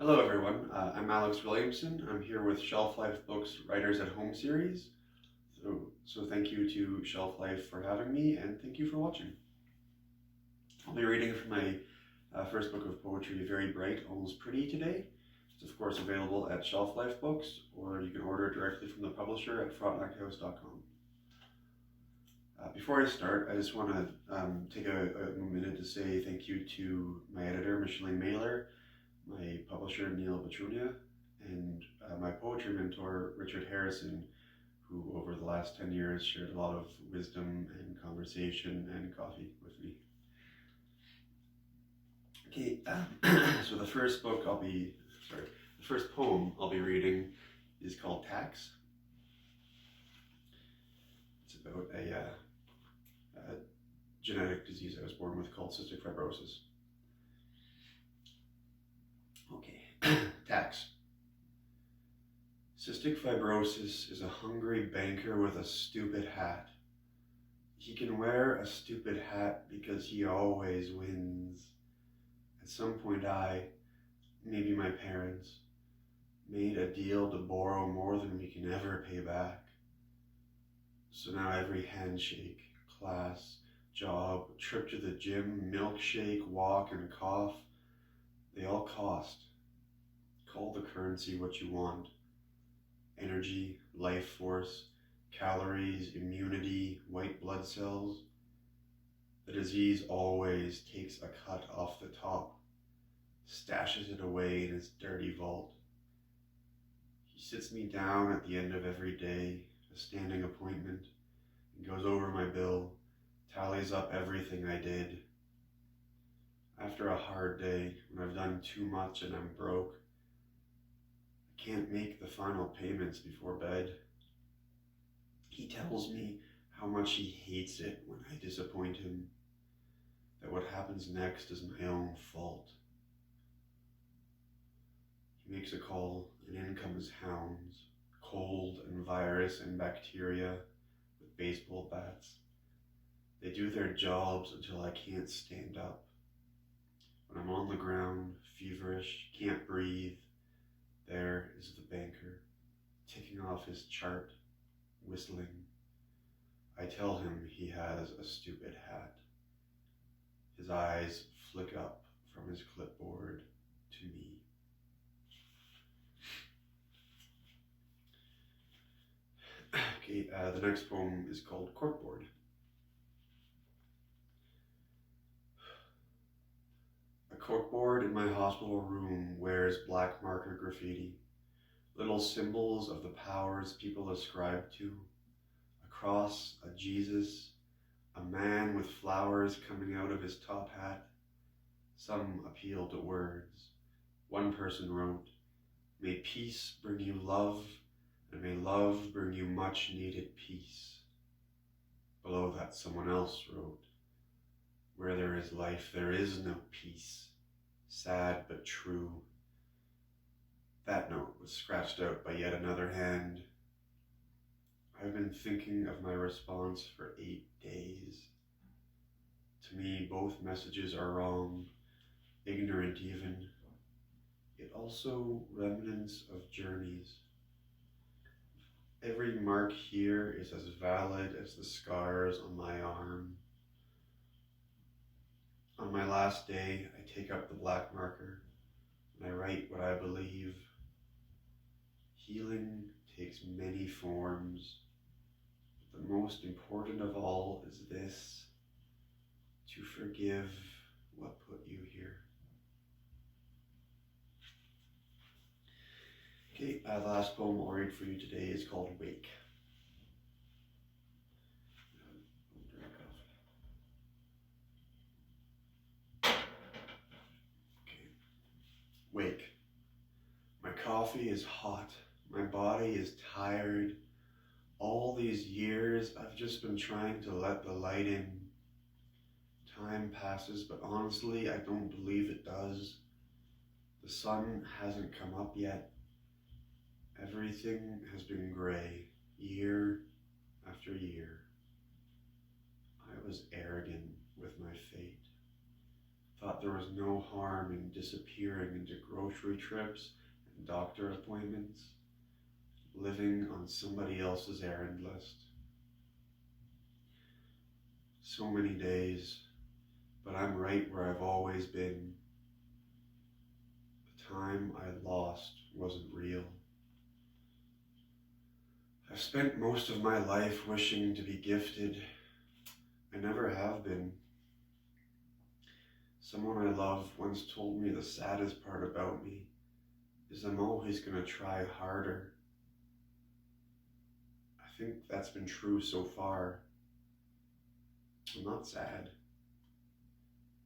Hello everyone, I'm Alex Williamson. I'm here with Shelf Life Books Writers at Home series. So thank you to Shelf Life for having me, and thank you for watching. I'll be reading from my first book of poetry, Very Bright, Almost Pretty, today. It's of course available at Shelf Life Books, or you can order it directly from the publisher at frontnachouse.com. Before I start, I just want to take a minute to say thank you to my editor, Micheline Mailer, my publisher, Neil Petrunia, and my poetry mentor, Richard Harrison, who over the last 10 years shared a lot of wisdom and conversation and coffee with me. Okay, so the first poem I'll be reading is called Tax. It's about a genetic disease I was born with called cystic fibrosis. Okay, Tax. Cystic fibrosis is a hungry banker with a stupid hat. He can wear a stupid hat because he always wins. At some point maybe my parents, made a deal to borrow more than we can ever pay back. So now every handshake, class, job, trip to the gym, milkshake, walk, and cough, they all cost. Call the currency what you want. Energy, life force, calories, immunity, white blood cells. The disease always takes a cut off the top, stashes it away in his dirty vault. He sits me down at the end of every day, a standing appointment, and goes over my bill, tallies up everything I did. After a hard day, when I've done too much and I'm broke, I can't make the final payments before bed. He tells me how much he hates it when I disappoint him, that what happens next is my own fault. He makes a call, and in comes hounds, cold and virus and bacteria with baseball bats. They do their jobs until I can't stand up. When I'm on the ground, feverish, can't breathe, there is the banker, ticking off his chart, whistling. I tell him he has a stupid hat. His eyes flick up from his clipboard to me. Okay, the next poem is called Corkboard. A corkboard in my hospital room wears black marker graffiti, little symbols of the powers people ascribe to, a cross, a Jesus, a man with flowers coming out of his top hat. Some appeal to words. One person wrote, "May peace bring you love, and may love bring you much needed peace." Below that, someone else wrote, "Where there is life, there is no peace. Sad but true." That note was scratched out by yet another hand. I've been thinking of my response for 8 days. To me, both messages are wrong, ignorant even, yet also remnants of journeys. Every mark here is as valid as the scars on my arm. On my last day, I take up the black marker and I write what I believe. Healing takes many forms, but the most important of all is this: to forgive what put you here. Okay, the last poem I'll read for you today is called Wake. Okay. Wake. My coffee is hot. My body is tired. All these years, I've just been trying to let the light in. Time passes, but honestly, I don't believe it does. The sun hasn't come up yet. Everything has been gray, year after year. I was arrogant with my fate. thought there was no harm in disappearing into grocery trips and doctor appointments, living on somebody else's errand list. So many days, but I'm right where I've always been. The time I lost wasn't real. I've spent most of my life wishing to be gifted. I never have been. Someone I love once told me the saddest part about me is I'm always going to try harder. I think that's been true so far. I'm not sad.